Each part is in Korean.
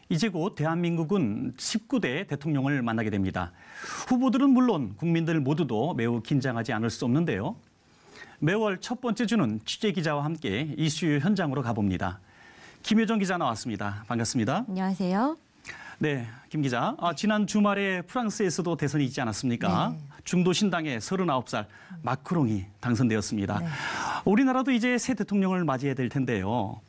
이제 곧 대한민국은 19대 대통령을 만나게 됩니다. 후보들은 물론 국민들 모두도 매우 긴장하지 않을 수 없는데요. 매월 첫 번째 주는 취재기자와 함께 이슈 현장으로 가봅니다. 김효정 기자 나왔습니다. 반갑습니다. 안녕하세요. 네, 김 기자. 지난 주말에 프랑스에서도 대선이 있지 않았습니까? 네. 중도 신당의 39살 마크롱이 당선되었습니다. 네. 우리나라도 이제 새 대통령을 맞이해야 될 텐데요.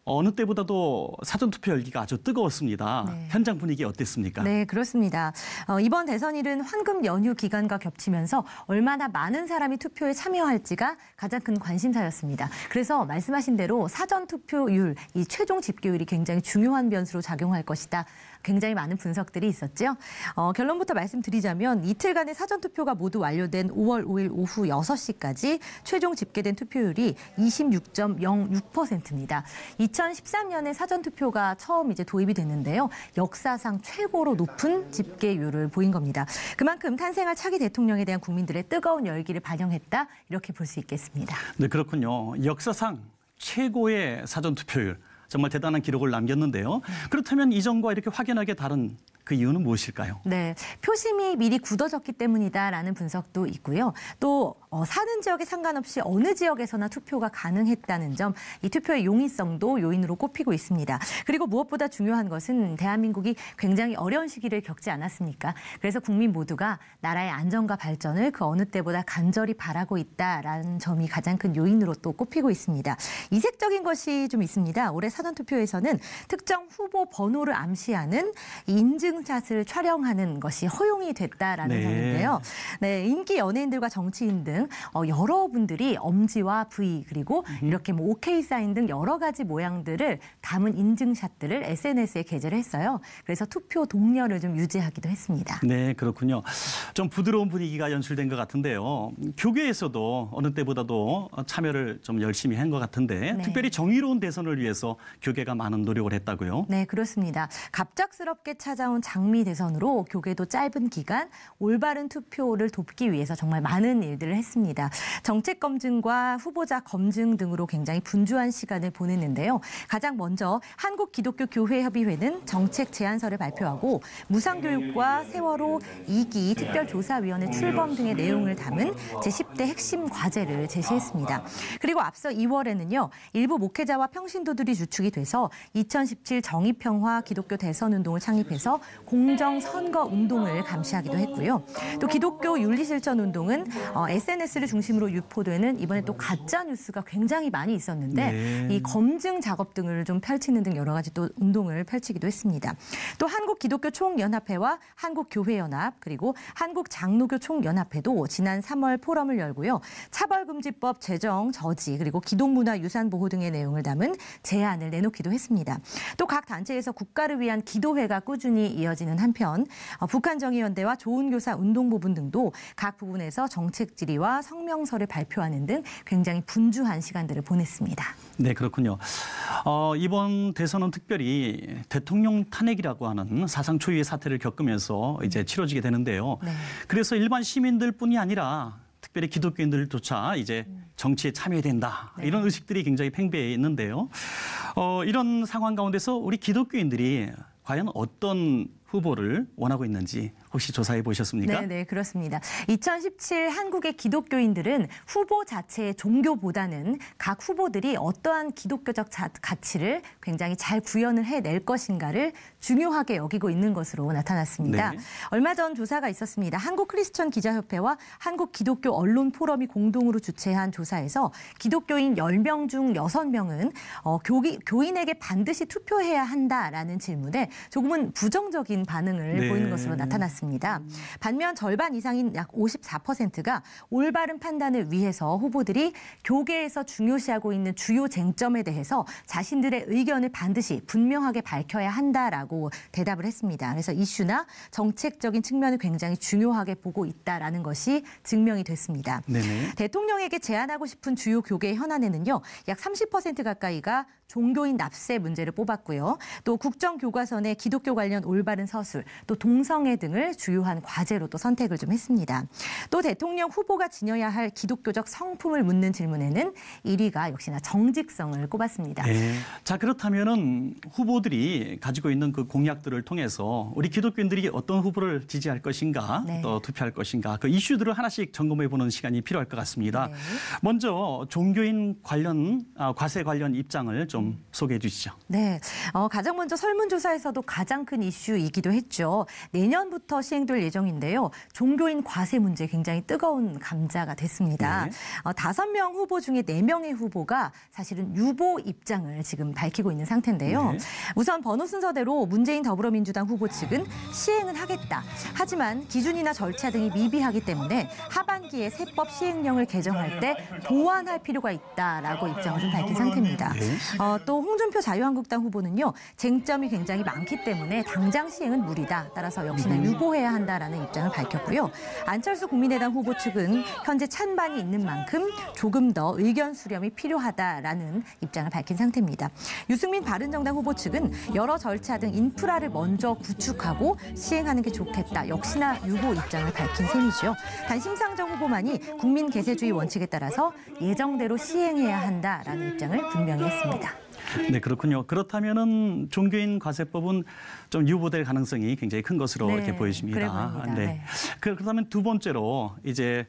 어느 때보다도 사전투표 열기가 아주 뜨거웠습니다. 네. 현장 분위기 어땠습니까? 네, 그렇습니다. 이번 대선일은 황금 연휴 기간과 겹치면서 얼마나 많은 사람이 투표에 참여할지가 가장 큰 관심사였습니다. 그래서 말씀하신 대로 사전투표율, 이 최종 집계율이 굉장히 중요한 변수로 작용할 것이다. 굉장히 많은 분석들이 있었죠. 결론부터 말씀드리자면 이틀간의 사전투표가 모두 완료된 5월 5일 오후 6시까지 최종 집계된 투표율이 26.06%입니다. 2013년에 사전투표가 처음 도입이 됐는데요. 역사상 최고로 높은 집계율을 보인 겁니다. 그만큼 탄생할 차기 대통령에 대한 국민들의 뜨거운 열기를 반영했다. 이렇게 볼 수 있겠습니다. 네, 그렇군요. 역사상 최고의 사전투표율. 정말 대단한 기록을 남겼는데요. 그렇다면 이전과 이렇게 확연하게 다른 그 이유는 무엇일까요? 네, 표심이 미리 굳어졌기 때문이다라는 분석도 있고요. 또 사는 지역에 상관없이 어느 지역에서나 투표가 가능했다는 점, 이 투표의 용이성도 요인으로 꼽히고 있습니다. 그리고 무엇보다 중요한 것은 대한민국이 굉장히 어려운 시기를 겪지 않았습니까? 그래서 국민 모두가 나라의 안정과 발전을 그 어느 때보다 간절히 바라고 있다라는 점이 가장 큰 요인으로 또 꼽히고 있습니다. 이색적인 것이 좀 있습니다. 올해 사전투표에서는 특정 후보 번호를 암시하는 인증샷을 촬영하는 것이 허용이 됐다라는 점인데요. 네, 인기 연예인들과 정치인 등 여러분들이 엄지와 V 그리고 이렇게 오케이 사인 등 여러 가지 모양들을 담은 인증샷들을 SNS에 게재를 했어요. 그래서 투표 동료를 좀 유지하기도 했습니다. 네, 그렇군요. 좀 부드러운 분위기가 연출된 것 같은데요. 교계에서도 어느 때보다도 참여를 좀 열심히 한 것 같은데 네. 특별히 정의로운 대선을 위해서 교계가 많은 노력을 했다고요? 네, 그렇습니다. 갑작스럽게 찾아온 장미 대선으로 교계도 짧은 기간 올바른 투표를 돕기 위해서 정말 많은 일들을 했습니다. 정책 검증과 후보자 검증 등으로 굉장히 분주한 시간을 보냈는데요. 가장 먼저 한국기독교교회협의회는 정책 제안서를 발표하고 무상교육과 세월호 2기 특별조사위원회 출범 등의 내용을 담은 제10대 핵심 과제를 제시했습니다. 그리고 앞서 2월에는요. 일부 목회자와 평신도들이 주축이 돼서 2017 정의평화 기독교 대선운동을 창립해서 공정선거운동을 감시하기도 했고요. 또 기독교 윤리실천운동은 SNS를 중심으로 유포되는 이번에 또 가짜 뉴스가 굉장히 많이 있었는데 네. 이 검증 작업 등을 좀 펼치는 등 여러 가지 또 운동을 펼치기도 했습니다. 또 한국기독교총연합회와 한국교회연합 그리고 한국장로교총연합회도 지난 3월 포럼을 열고요. 차별금지법 제정 저지 그리고 기독문화유산보호 등의 내용을 담은 제안을 내놓기도 했습니다. 또 각 단체에서 국가를 위한 기도회가 꾸준히 이어지는 한편 북한정의연대와 좋은교사 운동부분 등도 각 부분에서 정책 질의와 성명서를 발표하는 등 굉장히 분주한 시간들을 보냈습니다. 네, 그렇군요. 이번 대선은 특별히 대통령 탄핵이라고 하는 사상 초유의 사태를 겪으면서 이제 치러지게 되는데요. 네. 그래서 일반 시민들뿐이 아니라 특별히 기독교인들조차 이제 정치에 참여해야 된다. 네. 이런 의식들이 굉장히 팽배해 있는데요. 이런 상황 가운데서 우리 기독교인들이 과연 어떤 후보를 원하고 있는지 혹시 조사해 보셨습니까? 네, 그렇습니다. 2017 한국의 기독교인들은 후보 자체의 종교보다는 각 후보들이 어떠한 기독교적 가치를 굉장히 잘 구현을 해낼 것인가를 중요하게 여기고 있는 것으로 나타났습니다. 네. 얼마 전 조사가 있었습니다. 한국크리스천-기자협회와 한국기독교-언론포럼이 공동으로 주최한 조사에서 기독교인 10명 중 6명은 교인에게 반드시 투표해야 한다라는 질문에 조금은 부정적인 반응을 보이는 것으로 나타났습니다. 반면 절반 이상인 약 54%가 올바른 판단을 위해서 후보들이 교계에서 중요시하고 있는 주요 쟁점에 대해서 자신들의 의견을 반드시 분명하게 밝혀야 한다라고 대답을 했습니다. 그래서 이슈나 정책적인 측면을 굉장히 중요하게 보고 있다라는 것이 증명이 됐습니다. 네네. 대통령에게 제안하고 싶은 주요 교계 현안에는요. 약 30% 가까이가 종교인 납세 문제를 뽑았고요. 또 국정교과서내 기독교 관련 올바른 서술, 또 동성애 등을 주요한 과제로 또 선택을 좀 했습니다. 또 대통령 후보가 지녀야 할 기독교적 성품을 묻는 질문에는 1위가 역시나 정직성을 꼽았습니다. 네. 자, 그렇다면은 후보들이 가지고 있는 그 공약들을 통해서 우리 기독교인들이 어떤 후보를 지지할 것인가, 네. 또 투표할 것인가, 그 이슈들을 하나씩 점검해보는 시간이 필요할 것 같습니다. 네. 먼저 종교인 관련 과세 관련 입장을 좀 소개해 주시죠. 네, 가장 먼저 설문조사에서도 가장 큰 이슈이기도 했죠. 내년부터 시행될 예정인데요. 종교인 과세 문제 굉장히 뜨거운 감자가 됐습니다. 네. 5명 후보 중에 4명의 후보가 사실은 유보 입장을 지금 밝히고 있는 상태인데요. 네. 우선 번호 순서대로 문재인 더불어민주당 후보 측은 시행은 하겠다. 하지만 기준이나 절차 등이 미비하기 때문에 하반기에 세법 시행령을 개정할 때 보완할 필요가 있다라고 입장을 좀 밝힌 상태입니다. 네. 또 홍준표 자유한국당 후보는요. 쟁점이 굉장히 많기 때문에 당장 시행은 무리다. 따라서 역시나 유보해야 한다라는 입장을 밝혔고요. 안철수 국민의당 후보 측은 현재 찬반이 있는 만큼 조금 더 의견 수렴이 필요하다라는 입장을 밝힌 상태입니다. 유승민 바른정당 후보 측은 여러 절차 등 인프라를 먼저 구축하고 시행하는 게 좋겠다. 역시나 유보 입장을 밝힌 셈이죠. 단 심상정 후보만이 국민 계세주의 원칙에 따라서 예정대로 시행해야 한다라는 입장을 분명히 했습니다. 네, 그렇군요. 그렇다면은 종교인 과세법은 좀 유보될 가능성이 굉장히 큰 것으로 네, 이렇게 보여집니다. 그래 보입니다. 네. 그렇다면 두 번째로 이제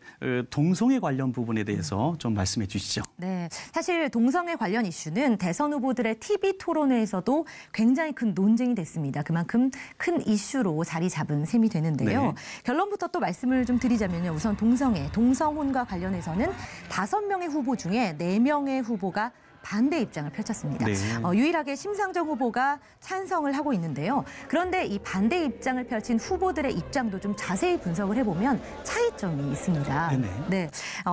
동성애 관련 부분에 대해서 좀 말씀해 주시죠. 네, 사실 동성애 관련 이슈는 대선 후보들의 TV 토론회에서도 굉장히 큰 논쟁이 됐습니다. 그만큼 큰 이슈로 자리 잡은 셈이 되는데요. 네. 결론부터 또 말씀을 좀 드리자면요. 우선 동성애, 동성혼과 관련해서는 5명의 후보 중에 4명의 후보가 반대 입장을 펼쳤습니다. 네. 유일하게 심상정 후보가 찬성을 하고 있는데요. 그런데 이 반대 입장을 펼친 후보들의 입장도 좀 자세히 분석을 해보면 차이점이 있습니다. 네네. 네,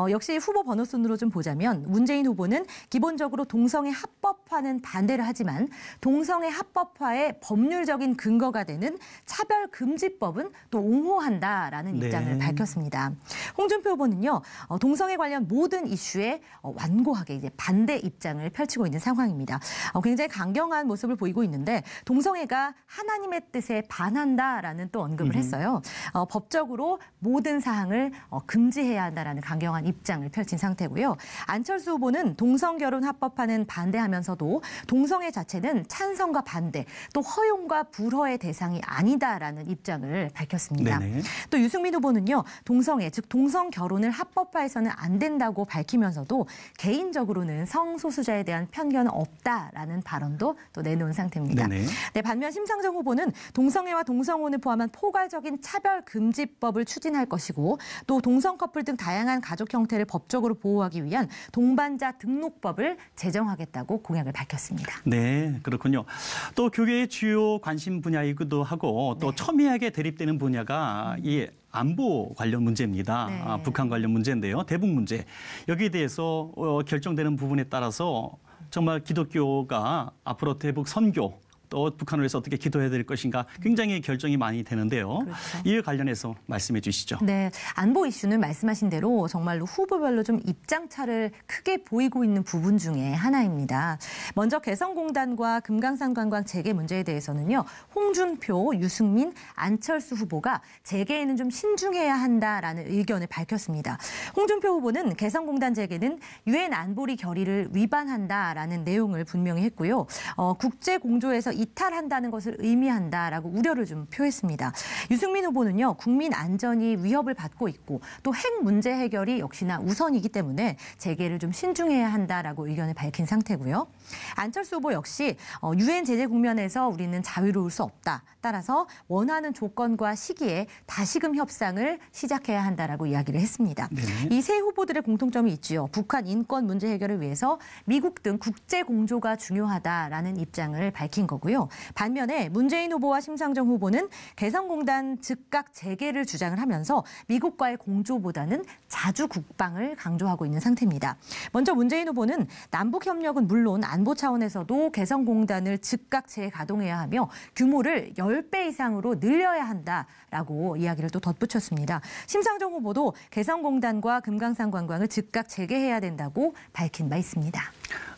역시 후보 번호 순으로 좀 보자면 문재인 후보는 기본적으로 동성애 합법화는 반대를 하지만 동성애 합법화의 법률적인 근거가 되는 차별금지법은 또 옹호한다라는 네. 입장을 밝혔습니다. 홍준표 후보는요, 동성애 관련 모든 이슈에 완고하게 이제 반대 입장을 펼치고 있는 상황입니다. 굉장히 강경한 모습을 보이고 있는데 동성애가 하나님의 뜻에 반한다라는 또 언급을 했어요. 법적으로 모든 사항을 금지해야 한다라는 강경한 입장을 펼친 상태고요. 안철수 후보는 동성결혼 합법화는 반대하면서도 동성애 자체는 찬성과 반대, 또 허용과 불허의 대상이 아니다라는 입장을 밝혔습니다. 네네. 또 유승민 후보는요, 동성애, 즉 동성결혼을 합법화해서는 안 된다고 밝히면서도 개인적으로는 성소수자에 대한 편견은 없다라는 발언도 또 내놓은 상태입니다. 네네. 네, 반면 심상정 후보는 동성애와 동성혼을 포함한 포괄적인 차별금지법을 추진할 것이고 또 동성 커플 등 다양한 가족 형태를 법적으로 보호하기 위한 동반자 등록법을 제정하겠다고 공약을 밝혔습니다. 네, 그렇군요. 또 교계의 주요 관심 분야이기도 하고 또 첨예하게 대립되는 분야가 이 안보 관련 문제입니다. 네. 북한 관련 문제인데요. 대북 문제. 여기에 대해서 결정되는 부분에 따라서 정말 기독교가 앞으로 대북 선교 또 북한을 위해서 어떻게 기도해야 될 것인가 굉장히 결정이 많이 되는데요. 그렇죠. 이에 관련해서 말씀해 주시죠. 네, 안보 이슈는 말씀하신 대로 정말로 후보별로 좀 입장차를 크게 보이고 있는 부분 중에 하나입니다. 먼저 개성공단과 금강산 관광 재개 문제에 대해서는요. 홍준표, 유승민, 안철수 후보가 재개에는 좀 신중해야 한다라는 의견을 밝혔습니다. 홍준표 후보는 개성공단 재개는 유엔 안보리 결의를 위반한다라는 내용을 분명히 했고요. 국제공조에서 이탈한다는 것을 의미한다라고 우려를 좀 표했습니다. 유승민 후보는요, 국민 안전이 위협을 받고 있고 또 핵 문제 해결이 역시나 우선이기 때문에 재개를 좀 신중해야 한다라고 의견을 밝힌 상태고요. 안철수 후보 역시 유엔 제재 국면에서 우리는 자유로울 수 없다. 따라서 원하는 조건과 시기에 다시금 협상을 시작해야 한다라고 이야기를 했습니다. 네. 이 세 후보들의 공통점이 있지요. 북한 인권 문제 해결을 위해서 미국 등 국제 공조가 중요하다라는 입장을 밝힌 거고요. 반면에 문재인 후보와 심상정 후보는 개성공단 즉각 재개를 주장을 하면서 미국과의 공조보다는 자주 국방을 강조하고 있는 상태입니다. 먼저 문재인 후보는 남북 협력은 물론 안보 차원에서도 개성공단을 즉각 재가동해야 하며 규모를 10배 이상으로 늘려야 한다라고 이야기를 또 덧붙였습니다. 심상정 후보도 개성공단과 금강산 관광을 즉각 재개해야 된다고 밝힌 바 있습니다.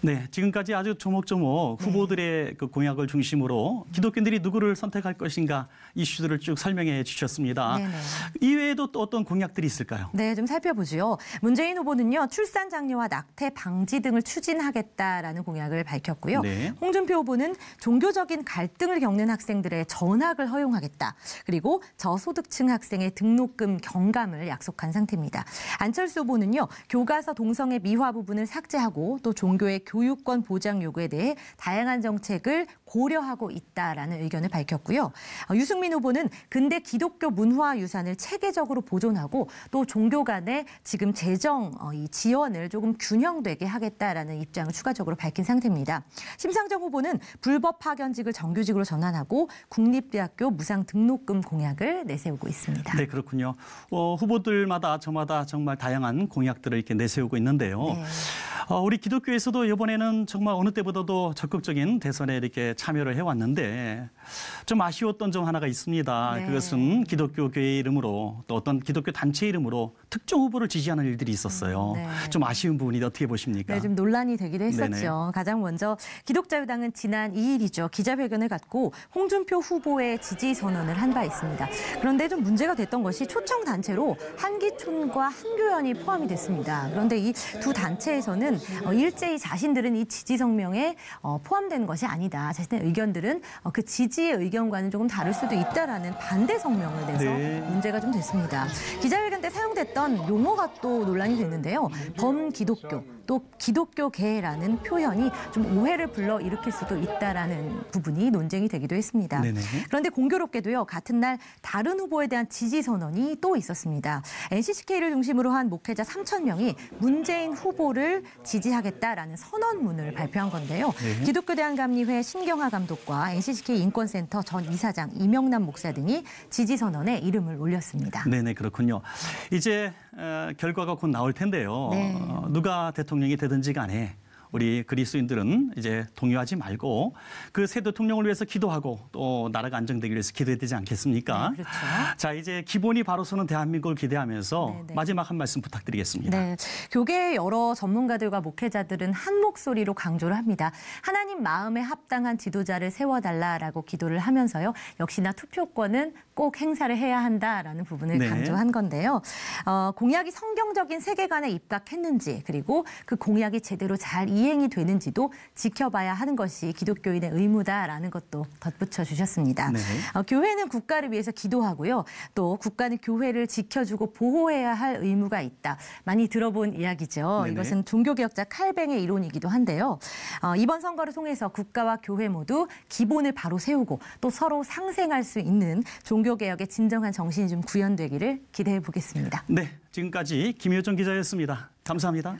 네, 지금까지 아주 조목조목 후보들의 그 공약을 중심으로 기독교인들이 누구를 선택할 것인가 이슈들을 쭉 설명해 주셨습니다. 네네. 이외에도 또 어떤 공약들이 있을까요? 네, 좀 살펴보죠. 문재인 후보는요, 출산 장려와 낙태 방지 등을 추진하겠다라는 공약을 밝혔고요. 네. 홍준표 후보는 종교적인 갈등을 겪는 학생들의 전학을 허용하겠다. 그리고 저소득층 학생의 등록금 경감을 약속한 상태입니다. 안철수 후보는요, 교과서 동성애 미화 부분을 삭제하고 또 종교의 교육권 보장 요구에 대해 다양한 정책을 고려하고 있다라는 의견을 밝혔고요. 유승민 후보는 근대 기독교 문화 유산을 체계적으로 보존하고 또 종교 간의 지금 재정 이 지원을 조금 균형되게 하겠다라는 입장을 추가적으로 밝힌 상태입니다. 심상정 후보는 불법 파견직을 정규직으로 전환하고 국립대학교 무상 등록금 공약을 내세우고 있습니다. 네, 그렇군요. 후보들마다 저마다 정말 다양한 공약들을 이렇게 내세우고 있는데요. 네. 우리 기독교에서도 이번에는 정말 어느 때보다도 적극적인 대선에 이렇게 참여를 해왔는데 좀 아쉬웠던 점 하나가 있습니다. 네. 그것은 기독교 교회 이름으로 또 어떤 기독교 단체 이름으로 특정 후보를 지지하는 일들이 있었어요. 네. 좀 아쉬운 부분이 어떻게 보십니까? 네, 좀 논란이 되기도 했었죠. 네네. 가장 먼저 기독자유당은 지난 2일이죠. 기자회견을 갖고 홍준표 후보의 지지 선언을 한 바 있습니다. 그런데 좀 문제가 됐던 것이 초청 단체로 한기촌과 한교연이 포함이 됐습니다. 그런데 이 두 단체에서는 일제히 자신들은 이 지지 성명에 포함된 것이 아니다. 자신의 의견들은 그 지지의 의견과는 조금 다를 수도 있다라는 반대 성명을 내서 네. 문제가 좀 됐습니다. 기자회견 때 사용됐던 용어가 또 논란이 됐는데요. 범기독교, 또 기독교계라는 표현이 좀 오해를 불러일으킬 수도 있다라는 부분이 논쟁이 되기도 했습니다. 네네. 그런데 공교롭게도요. 같은 날 다른 후보에 대한 지지 선언이 또 있었습니다. NCCK를 중심으로 한 목회자 3,000명이 문재인 후보를 지지하겠다라는 선언문을 발표한 건데요. 네. 기독교대한감리회 신경하 감독과 NCCK 인권센터 전 이사장 이명남 목사 등이 지지 선언에 이름을 올렸습니다. 네네, 그렇군요. 이제 결과가 곧 나올 텐데요. 네. 누가 대통령이 되든지 간에 우리 그리스도인들은 이제 동요하지 말고 그 새 대통령을 위해서 기도하고 또 나라가 안정되기 위해서 기도해야 되지 않겠습니까? 네, 그렇죠. 자, 이제 기본이 바로 서는 대한민국을 기대하면서 네, 네. 마지막 한 말씀 부탁드리겠습니다. 네, 교계의 여러 전문가들과 목회자들은 한 목소리로 강조를 합니다. 하나님 마음에 합당한 지도자를 세워달라라고 기도를 하면서요. 역시나 투표권은 꼭 행사를 해야 한다라는 부분을 네. 강조한 건데요. 공약이 성경적인 세계관에 입각했는지 그리고 그 공약이 제대로 잘 이행이 되는지도 지켜봐야 하는 것이 기독교인의 의무다라는 것도 덧붙여 주셨습니다. 네. 교회는 국가를 위해서 기도하고요. 또 국가는 교회를 지켜주고 보호해야 할 의무가 있다. 많이 들어본 이야기죠. 네네. 이것은 종교개혁자 칼뱅의 이론이기도 한데요. 이번 선거를 통해서 국가와 교회 모두 기본을 바로 세우고 또 서로 상생할 수 있는 종교개혁의 진정한 정신이 좀 구현되기를 기대해 보겠습니다. 네, 지금까지 김효정 기자였습니다. 감사합니다.